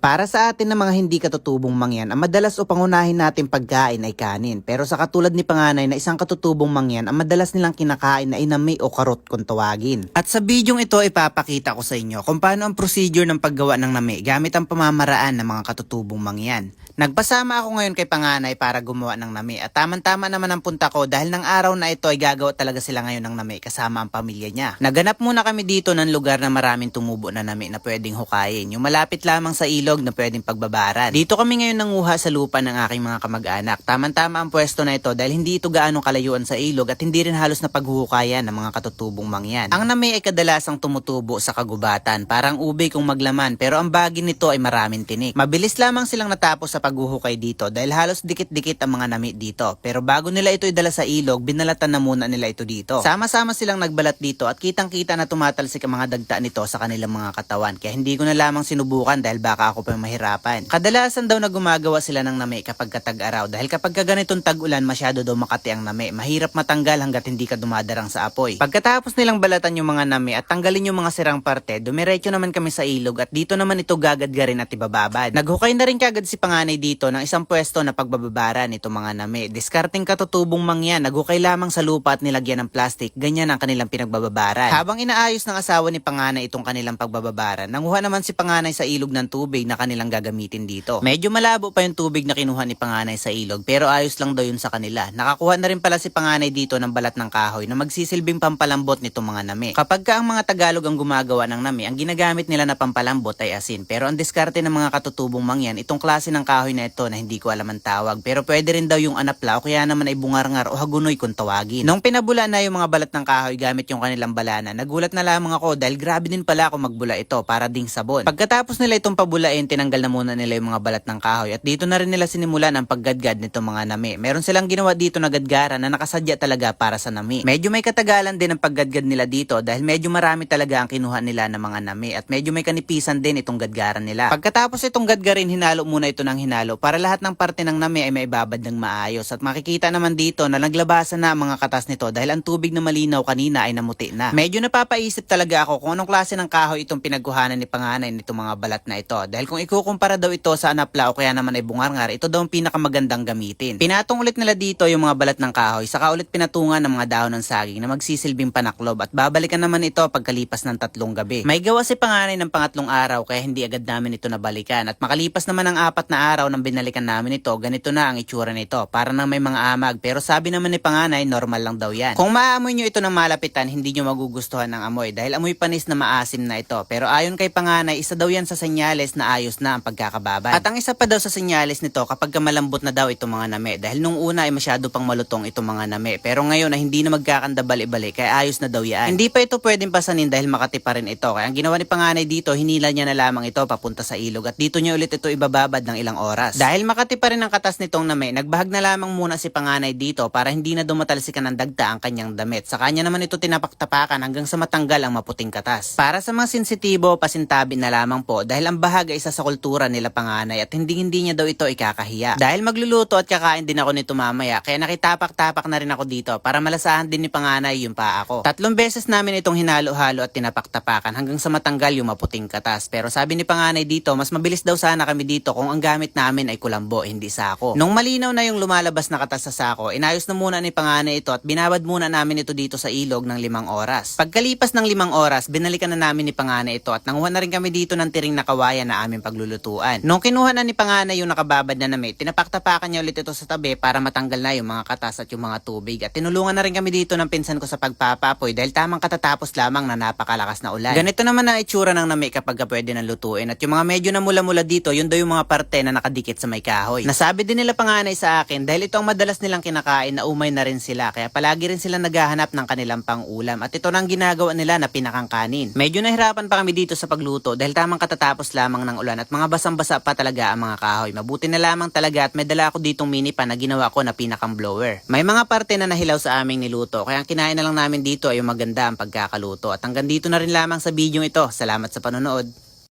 Para sa atin na mga hindi katutubong mangyan, ang madalas o pangunahin natin pagkain ay kanin. Pero sa katulad ni Panganay na isang katutubong mangyan, ang madalas nilang kinakain na inami o karot kung tawagin. At sa bidyong ito, ipapakita ko sa inyo kung paano ang procedure ng paggawa ng nami gamit ang pamamaraan ng mga katutubong mangyan. Nagpasama ako ngayon kay Panganay para gumawa ng nami at tamang-tama naman ang punta ko dahil ng araw na ito ay gagawa talaga sila ngayon ng nami kasama ang pamilya niya. Naganap muna kami dito ng lugar na maraming tumubo na nami na pwedeng hukayin. Yung malapit lamang sa ilog na pwedeng pagbabaran. Dito kami ngayon nanguha sa lupa ng aking mga kamag-anak. Tamang-tama ang pwesto na ito dahil hindi ito gaano kalayuan sa ilog at hindi rin halos na paghuhukayan ng mga katutubong mangyan. Ang nami ay kadalasang tumutubo sa kagubatan, parang ube kung maglaman pero ang bagin nito ay maraming tinik. Mabilis lamang silang natapos sa paghuhukay dito dahil halos dikit-dikit ang mga nami dito. Pero bago nila ito idala sa ilog, binalatan na muna nila ito dito. Sama-sama silang nagbalat dito at kitang-kita na tumatalsik ang mga dagta nito sa kanilang mga katawan. Kaya hindi ko na lamang sinubukan dahil baka ako pa mahirapan. Kadalasan daw na gumagawa sila ng nami kapag katag-araw dahil kapag ganitong tag-ulan masyado daw makati ang nami. Mahirap matanggal hanggat hindi ka dumadarang sa apoy. Pagkatapos nilang balatan yung mga nami at tanggalin yung mga sirang parte, dumiretso naman kami sa ilog at dito naman ito gagadgarin at ibababad. Naghukay na rin kagad si Panganay dito ng isang pwesto na pagbababaran itong mga nami. Diskarting katutubong mangyan, naghukay lamang sa lupa at nilagyan ng plastic, ganyan ang kanilang pinagbababaran. Habang inaayos ng asawa ni Panganay itong kanilang pagbababaran, nanguha naman si Panganay sa ilog ng tubig na kanilang gagamitin dito. Medyo malabo pa yung tubig na kinuha ni Panganay sa ilog pero ayos lang daw yun sa kanila. Nakakuha na rin pala si Panganay dito ng balat ng kahoy na magsisilbing pampalambot nitong mga nami. Kapag ka ang mga Tagalog ang gumagawa ng nami, ang ginagamit nila na pampalambot ay asin. Pero ang diskarte ng mga katutubong mangyan, itong klase ng kahoy na ito na hindi ko alam ang tawag. Pero pwede rin daw yung anapla o kaya naman ay bungarngar o hagunoy kung tawagin. Nung pinabula na yung mga balat ng kahoy gamit yung kanilang balana, nagulat na lamang ako dahil grabe din pala ako magbula ito para ding sabon. Pagkatapos nila itong pabulain, tinanggal na muna nila yung mga balat ng kahoy at dito na rin nila sinimulan ang paggadgad nitong mga nami. Meron silang ginawa dito na gadgaran na nakasadya talaga para sa nami. Medyo may katagalan din ang paggadgad nila dito dahil medyo marami talaga ang kinuha nila ng mga nami at medyo may kanipisan din itong gadgaran nila. Pagkatapos itong gadgarin, hinalo muna ito ng hinalo para lahat ng parte ng nami ay maibabad ng maayos at makikita naman dito na naglabasan na ang mga katas nito dahil ang tubig na malinaw kanina ay namuti na. Medyo napapaisip talaga ako kung anong klase ng kahoy itong pinagkuhanan ni Panganay nitong mga balat na ito dahil kung ikukumpara daw ito sa anapla o kaya naman ay bungarngar, ito daw ang pinakamagandang gamitin. Pinatong ulit nila dito yung mga balat ng kahoy saka ulit pinatungan ng mga dahon ng saging na magsisilbing panaklob at babalikan naman ito pagkalipas ng 3 gabi. May gawa si Panganay ng pangatlong araw kaya hindi agad namin ito nabalikan at makalipas naman ng 4 na araw nang binalikan namin ito, ganito na ang itsura nito. Para nang may mga amag pero sabi naman ni Panganay normal lang daw yan. Kung maamoy nyo ito ng malapitan, hindi nyo magugustuhan ng amoy dahil amoy panis na maasim na ito. Pero ayon kay Panganay, isa daw yan sa senyales na ayos na ang pagkakababad. At ang isa pa daw sa senyales nito kapag malambot na daw itong mga nami dahil nung una ay masyado pang malutong itong mga nami pero ngayon ay hindi na magkakanda bali-bali kaya ayos na daw yan. Hindi pa ito pwedeng pasanin dahil makati pa rin ito kaya ang ginawa ni Panganay dito, hinila niya na lamang ito papunta sa ilog at dito niya ulit ito ibababad ng ilang oras. Dahil makati pa rin ang katas nitong nami, nagbahag na lamang muna si Panganay dito para hindi na dumatalsikan ng dagta ang kanyang damit. Sa kanya naman ito tinapaktapakan hanggang sa matanggal ang maputing katas. Para sa mga sensitibo, pasintabi na lamang po dahil ang bahag ay isa sa kultura nila Panganay at hindi niya daw ito ikakahiya. Dahil magluluto at kakain din ako nito mamaya kaya nakitapak-tapak na rin ako dito para malasahan din ni Panganay yung paa ko. 3 beses namin itong hinalo-halo at tinapaktapakan hanggang sa matanggal yung maputing katas. Pero sabi ni Panganay dito, mas mabilis daw sana kami dito kung ang gamit namin ay kulambo, hindi sako. Nung malinaw na yung lumalabas na katas sa sako, inayos na muna ni Panganay ito at binabad muna namin ito dito sa ilog ng 5 oras. Pagkalipas ng 5 oras, binalikan na namin ni Panganay ito at nanguha na rin kami dito ng tiring na kawayan na aming paglulutuan. Nung kinuha na ni Panganay yung nakababad na nami, tinapaktapakan niya ulit ito sa tabi para matanggal na yung mga katas at yung mga tubig. At tinulungan na rin kami dito ng pinsan ko sa pagpapapoy dahil tamang katatapos lamang na napakalakas na ulan. Ganito naman ang itsura ng nami kapag pwede nang lutuin at yung mga medyo na mula-mula dito, yun daw yung mga parte na nakadikit sa may kahoy. Nasabi din nila Panganay sa akin dahil ito ang madalas nilang kinakain na umay na rin sila kaya palagi rin sila naghahanap ng kanilang pang-ulam at ito nang ginagawa nila na pinakang kanin. Medyo nahirapan pa kami dito sa pagluto dahil tamang katatapos lamang ng ulan at mga basang-basa pa talaga ang mga kahoy. Mabuti na lamang talaga at may dala ako ditong mini pan na ginawa ko na pinakang blower. May mga parte na nahilaw sa aming niluto kaya ang kinain na lang namin dito ay yung maganda ang pagkakaluto at hanggang dito na rin lamang sa video ito. Salamat sa panonood.